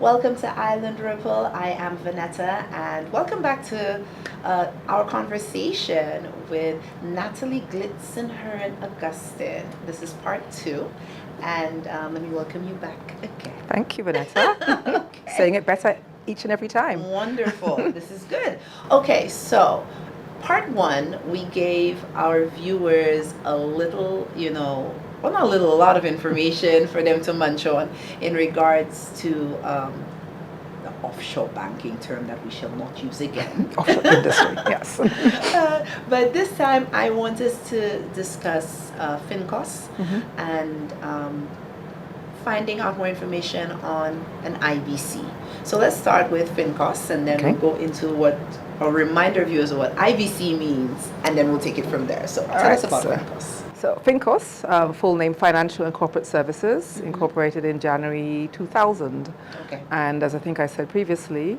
Welcome to Island Ripple. I am Vanetta, and welcome back to our conversation with Natalie Glitzenher and Augustin. This is part two, and let me welcome you back again. Thank you, Vanessa. Okay. Saying it better each and every time. Wonderful. This is good. Okay, so part one, we gave our viewers a little, well, not a little, a lot of information for them to munch on in regards to the offshore banking term that we shall not use again. Offshore industry, yes. But this time I want us to discuss Fincos and finding out more information on an IBC. So let's start with Fincos, and then we'll go into what, or remind our viewers of what IBC means, and then we'll take it from there. So tell us about Fincos. So Fincos, full name Financial and Corporate Services, incorporated in January 2000. Okay. And as I think I said previously,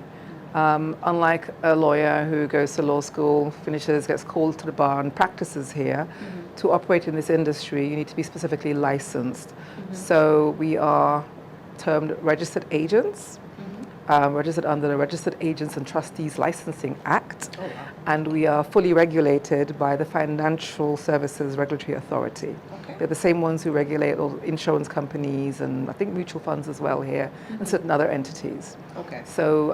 unlike a lawyer who goes to law school, finishes, gets called to the bar and practices here, to operate in this industry, you need to be specifically licensed. So we are termed registered agents, registered under the Registered Agents and Trustees Licensing Act, and we are fully regulated by the Financial Services Regulatory Authority. Okay. They're the same ones who regulate all insurance companies and I think mutual funds as well here, and certain other entities. Okay. So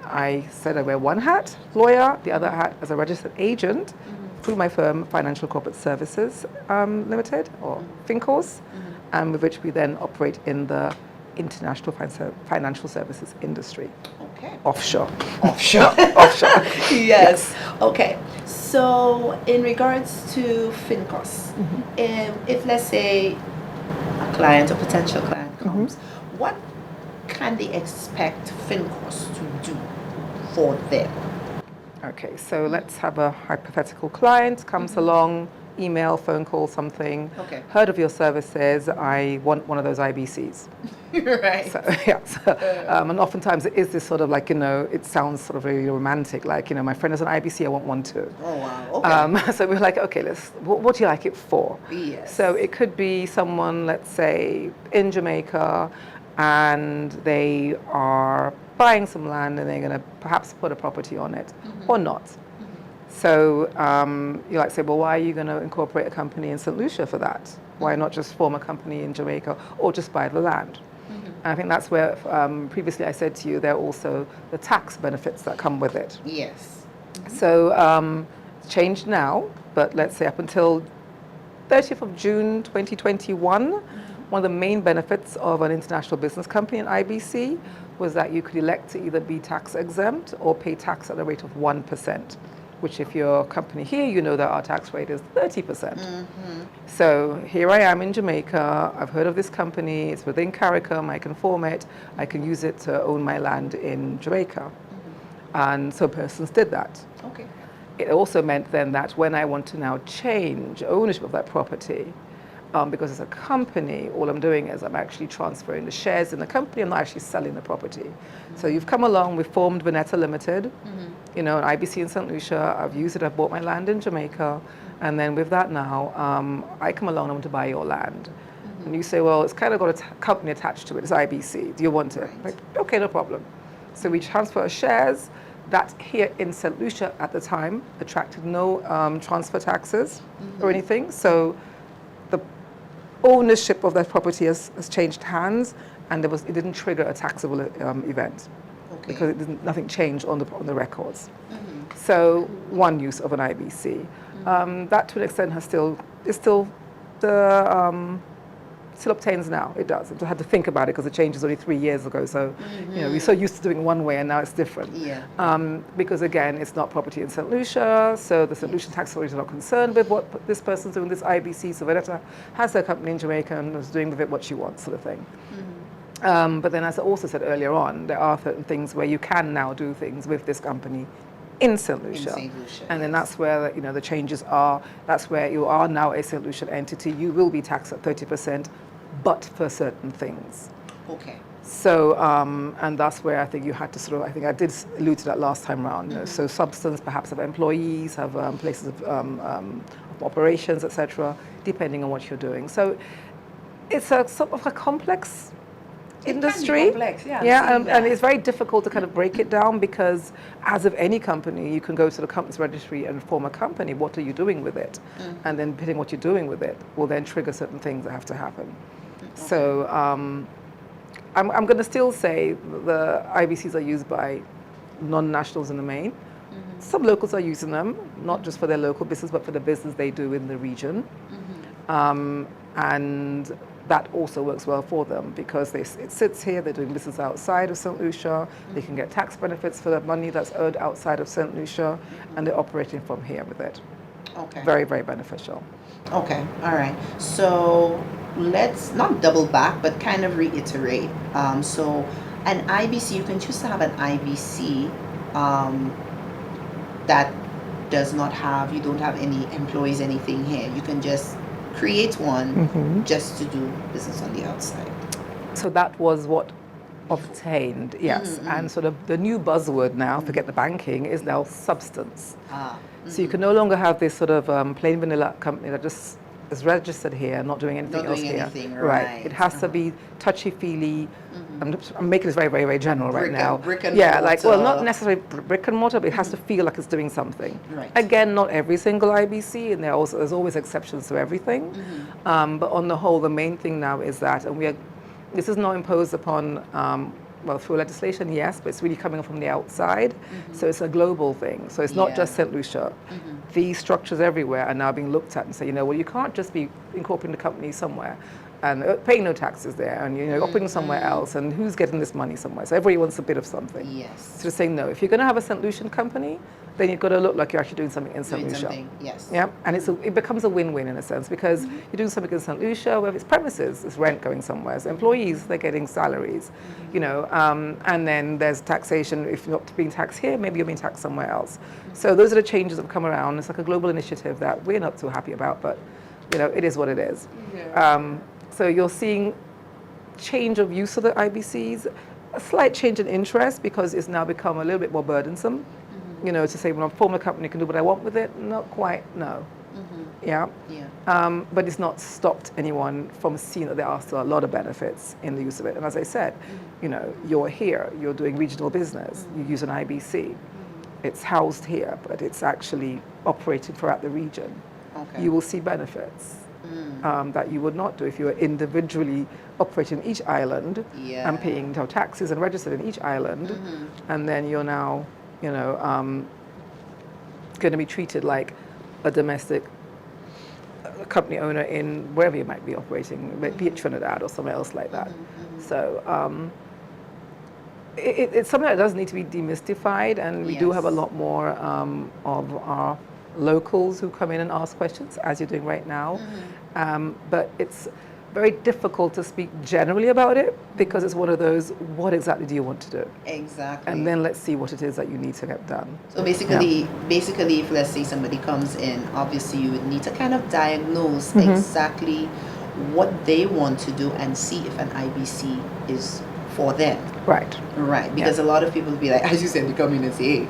I said I wear one hat, lawyer, the other hat as a registered agent through my firm, Financial Corporate Services Limited, or Fincos, and with which we then operate in the international financial services industry. Okay. Offshore. Offshore. Offshore. Yes. Okay. So in regards to Fincos, if let's say a client or potential client comes, what can they expect Fincos to do for them? Okay, so let's have a hypothetical client comes along, email, phone call, something. Okay. Heard of your services, I want one of those IBCs. Right. So, yeah, and oftentimes it is this sort of like, it sounds sort of very romantic, like, my friend has an IBC, I want one too. Oh, wow. Okay. So we're like, okay, what do you like it for? Yes. So it could be someone, let's say, in Jamaica, and they are buying some land and they're going to perhaps put a property on it or not. So you like say, well, why are you going to incorporate a company in St. Lucia for that? Why not just form a company in Jamaica or just buy the land? And I think that's where previously I said to you, there are also the tax benefits that come with it. Yes. So it's changed now, but let's say up until 30th of June 2021, one of the main benefits of an international business company, an IBC, was that you could elect to either be tax exempt or pay tax at a rate of 1%, which if you're a company here, that our tax rate is 30%. So here I am in Jamaica, I've heard of this company, it's within CARICOM, I can form it, I can use it to own my land in Jamaica. And so persons did that. Okay. It also meant then that when I want to now change ownership of that property, because it's a company, all I'm doing is I'm actually transferring the shares in the company, I'm not actually selling the property. So you've come along, we've formed Vanetta Limited, an IBC in St. Lucia, I've used it, I've bought my land in Jamaica, and then with that now, I come along, I want to buy your land. And you say, well, it's kind of got a company attached to it, it's IBC, do you want it? Like, okay, no problem. So we transfer our shares. That here in St. Lucia at the time attracted no transfer taxes or anything. So the ownership of that property has changed hands, and it didn't trigger a taxable event because nothing changed on the records. So one use of an IBC. That to an extent still obtains now. It does. I had to think about it because the change is only 3 years ago. So we're so used to doing it one way, and now it's different. Yeah. Because again, it's not property in St. Lucia, so the St. Lucian tax authorities are not concerned with what this person's doing, this IBC. So Vanetta has her company in Jamaica and is doing with it what she wants, sort of thing. But then, as I also said earlier on, there are certain things where you can now do things with this company in St. Lucia. And then that's where the changes are. That's where you are now a St. Lucian entity. You will be taxed at 30%, but for certain things. Okay. So, and that's where I think you had to I think I did allude to that last time around. So substance, perhaps of employees, have places of operations, etc., depending on what you're doing. So it's a sort of a complex industry. It can be complex, yeah. Yeah, and it's very difficult to kind of break it down because, as of any company, you can go to the company's registry and form a company. What are you doing with it? And then depending what you're doing with it will then trigger certain things that have to happen. So I'm going to still say the IBCs are used by non-nationals in the main. Some locals are using them, not just for their local business, but for the business they do in the region. And that also works well for them because it sits here, they're doing business outside of St. Lucia, they can get tax benefits for the money that's earned outside of St. Lucia, and they're operating from here with it. Okay. Very, very beneficial. Okay, all right. So let's not double back, but kind of reiterate. So an IBC, you can choose to have an IBC that does not have, you don't have any employees, anything here. You can just create one just to do business on the outside. So that was what obtained, yes. And sort of the new buzzword now, forget the banking, is now substance. So you can no longer have this sort of plain vanilla company that just is registered here, not doing anything else here. Right. It has to be touchy-feely. I'm making this very, very, very general right now. Brick and yeah, mortar. like, well, not necessarily brick and mortar, but it has to feel like it's doing something. Right. Again, not every single IBC, and there's always exceptions to everything. But on the whole, the main thing now is that, and this is not imposed upon, well, through legislation, yes, but it's really coming from the outside. So it's a global thing. So it's not just St. Lucia. These structures everywhere are now being looked at and say, you know, well, you can't just be incorporating the company somewhere and paying no taxes there and, you know, operating somewhere else, and who's getting this money somewhere? So everybody wants a bit of something. Yes. So just saying, no, if you're going to have a St. Lucian company, then you've got to look like you're actually doing something in St. Lucia. Yes. Yeah, and it becomes a win-win in a sense because you're doing something in St. Lucia where it's premises, it's rent going somewhere, so employees, they're getting salaries, you know, and then there's taxation. If you're not being taxed here, maybe you're being taxed somewhere else. So those are the changes that have come around. It's like a global initiative that we're not too happy about, but, you know, it is what it is. Yeah. So you're seeing change of use of the IBCs, a slight change in interest because it's now become a little bit more burdensome. You know, to say, when I form a company, I can do what I want with it. Not quite, no. Yeah. But it's not stopped anyone from seeing that there are still a lot of benefits in the use of it. And as I said, you know, you're here, you're doing regional business, you use an IBC. It's housed here, but it's actually operating throughout the region. Okay. You will see benefits that you would not do if you were individually operating in each island and paying taxes and registered in each island, and then you're now, you know, going to be treated like a domestic company owner in wherever you might be operating, be it Trinidad or somewhere else like that. So it's something that does need to be demystified, and we do have a lot more of our locals who come in and ask questions, as you're doing right now. But it's very difficult to speak generally about it because it's one of those, what exactly do you want to do? Exactly. And then let's see what it is that you need to get done. So basically, if let's say somebody comes in, obviously you would need to kind of diagnose exactly what they want to do and see if an IBC is for them. Right, because a lot of people will be like, as you said, you come in and say, hey,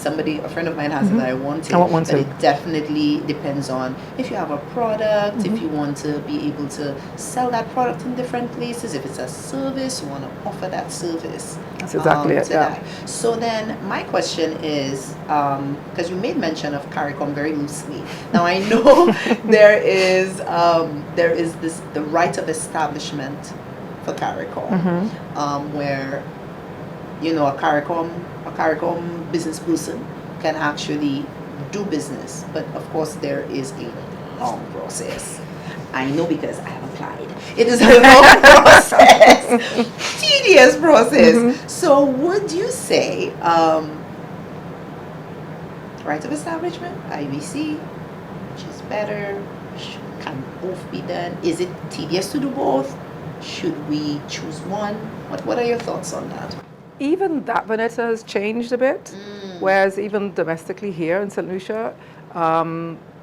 a friend of mine has it that I want it. But it definitely depends on if you have a product, if you want to be able to sell that product in different places, if it's a service, you want to offer that service. That's exactly it, that. So then my question is, because you made mention of CARICOM very loosely. Now I know there is the right of establishment for CARICOM, where, you know, a CARICOM business person can actually do business, but of course there is a long process. I know because I have applied. It is a long process, tedious process. So would you say right of establishment, IBC, which is better? Can both be done? Is it tedious to do both? Should we choose one? What are your thoughts on that? Even that, Vanessa, has changed a bit. Whereas even domestically here in St. Lucia,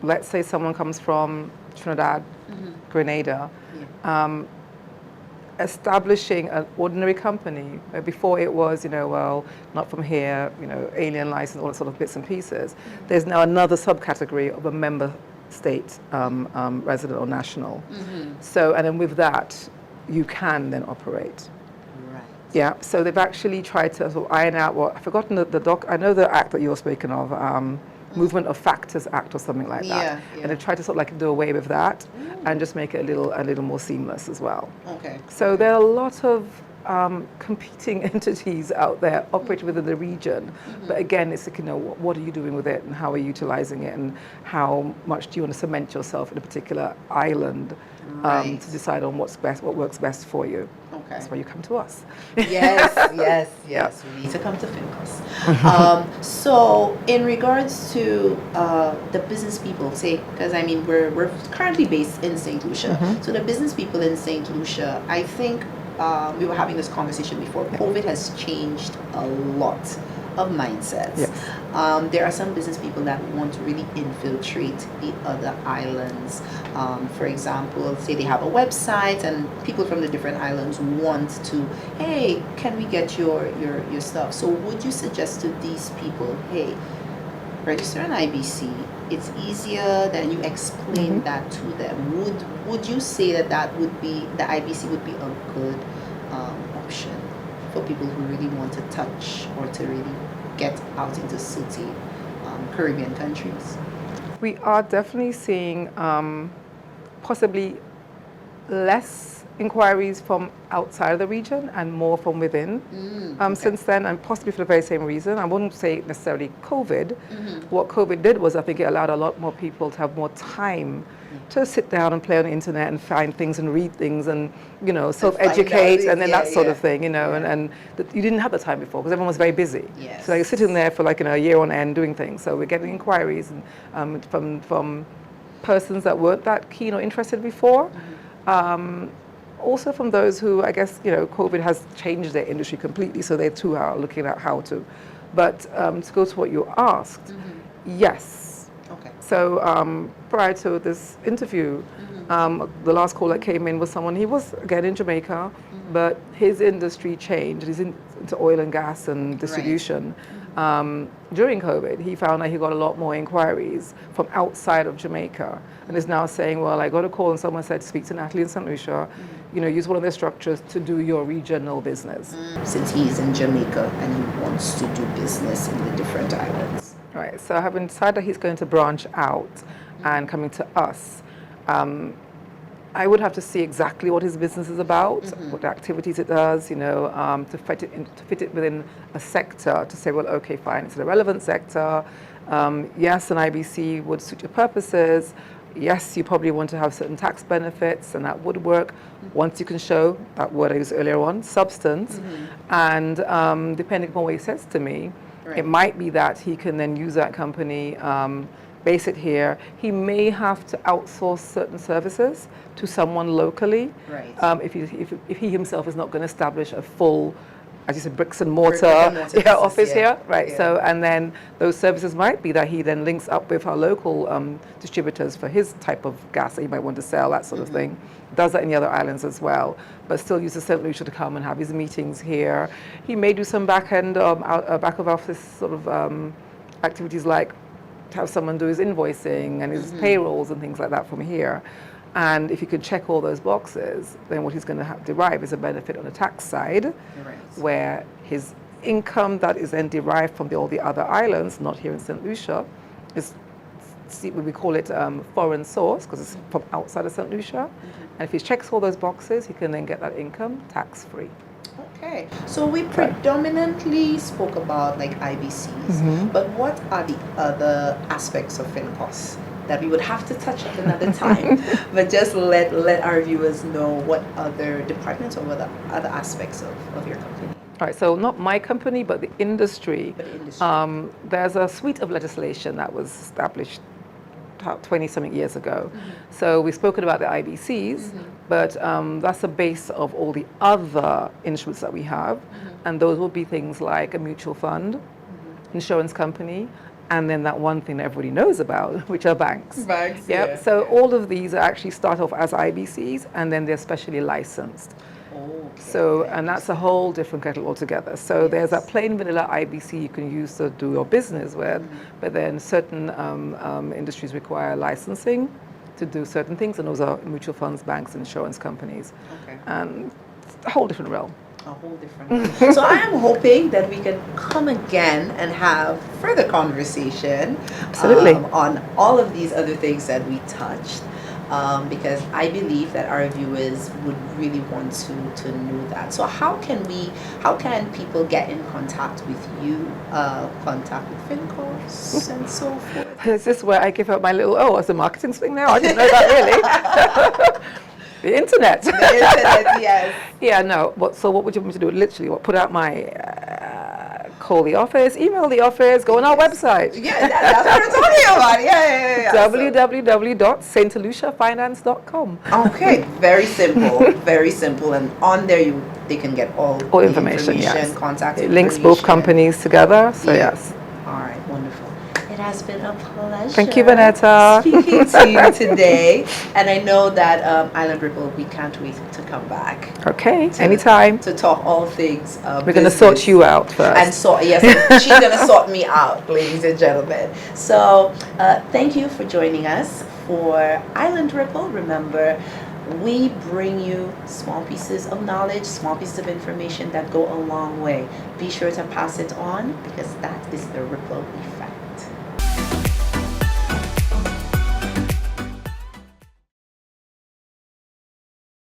let's say someone comes from Trinidad, Grenada, establishing an ordinary company. Before it was, you know, well, not from here, you know, alien license, all that sort of bits and pieces. There's now another subcategory of a member state resident or national. So, and then with that, you can then operate. Yeah, so they've actually tried to sort of iron out what, I've forgotten I know the act that you're speaking of, Movement of Factors Act or something like that. Yeah, yeah. And they've tried to sort of like do away with that Ooh. and just make it a little more seamless as well. Okay. So there are a lot of competing entities out there operating within the region. But again, it's like, you know, what are you doing with it and how are you utilizing it and how much do you want to cement yourself in a particular island Right. to decide on what's best, what works best for you. Okay. That's why you come to us. Yes. We need to come to Fincos. So, in regards to the business people, say, because I mean, we're currently based in St. Lucia. So, the business people in St. Lucia, I think we were having this conversation before. COVID has changed a lot of mindsets. Yes. There are some business people that want to really infiltrate the other islands. For example, say they have a website and people from the different islands want to, hey, can we get your stuff? So would you suggest to these people, hey, register an IBC? It's easier than you explain that to them. Would you say that would be, the IBC would be a good option for people who really want to touch or to really get out into city Caribbean countries? We are definitely seeing possibly less inquiries from outside of the region and more from within since then, and possibly for the very same reason. I wouldn't say necessarily COVID. What COVID did was I think it allowed a lot more people to have more time to sit down and play on the internet and find things and read things and, you know, self-educate and then that sort of thing, you know, and you didn't have the time before because everyone was very busy. Yes. So you're sitting there for like, you know, a year on end doing things. So we're getting inquiries and, from persons that weren't that keen or interested before. Also from those who, I guess, you know, COVID has changed their industry completely, so they too are looking at how to. But to go to what you asked, yes. Okay. So prior to this interview, the last call that came in was someone, he was again in Jamaica, but his industry changed. He's into oil and gas and distribution. During COVID, he found that he got a lot more inquiries from outside of Jamaica and is now saying, well, I got a call and someone said, speak to Natalie in St. Lucia, you know, use one of their structures to do your regional business. Since he's in Jamaica and he wants to do business in the different islands. Right, so having decided that he's going to branch out and coming to us, I would have to see exactly what his business is about, what activities it does, you know, to fit it within a sector, to say, well, okay, fine, it's a relevant sector. Yes, an IBC would suit your purposes. Yes, you probably want to have certain tax benefits, and that would work once you can show that word I used earlier on, substance. And depending upon what he says to me, it might be that he can then use that company, base it here. He may have to outsource certain services to someone locally, if he himself is not going to establish a full, as you said, bricks and mortar office here, right? So, and then those services might be that he then links up with our local distributors for his type of gas that he might want to sell, that sort of thing. Does that in the other islands as well, but still uses St. Lucia to come and have his meetings here. He may do some back of office sort of activities, like to have someone do his invoicing and his payrolls and things like that from here. And if he could check all those boxes, then what he's going to derive is a benefit on the tax side, where his income that is then derived from all the other islands, not here in St. Lucia, is, we call it foreign source, because it's from outside of St. Lucia. And if he checks all those boxes, he can then get that income tax-free. Okay, so we predominantly spoke about like IBCs, but what are the other aspects of Fincos that we would have to touch at another time? But just let our viewers know what other departments or what other aspects of your company. All right, so not my company, but the industry. There's a suite of legislation that was established 20-something years ago. So we've spoken about the IBCs, but that's the base of all the other instruments that we have. And those will be things like a mutual fund, insurance company, and then that one thing that everybody knows about, which are banks. So all of these actually start off as IBCs, and then they're specially licensed. So, and that's a whole different kettle altogether. So there's that plain vanilla IBC you can use to do your business with, but then certain industries require licensing to do certain things, and those are mutual funds, banks, and insurance companies. And it's a whole different realm. a whole different. So I am hoping that we can come again and have further conversation Absolutely. on all of these other things that we touched. Because I believe that our viewers would really want to know that. So how can people get in contact with you, contact with Fincos and so forth? Is this where I give out my little, it's a marketing thing now? I didn't know that really. The internet. The internet, yes. Yeah, no. So what would you want me to do? Literally, put out my, call the office, email the office, go on our website. Yeah, that's what we're talking about. Yeah. www.stluciafinance.com. Okay, very simple, and on there they can get all the information, yes. contact It information. links both companies together, so Yeah. yes. All right, wonderful. It has been a pleasure. Thank you, Vanetta. Speaking to you today, and I know that Island Ripple, we can't wait to come back. Okay, anytime. To talk all things. We're going to sort you out first. And yes, she's going to sort me out, ladies and gentlemen. So thank you for joining us for Island Ripple. Remember, we bring you small pieces of knowledge, small pieces of information that go a long way. Be sure to pass it on, because that is the ripple effect.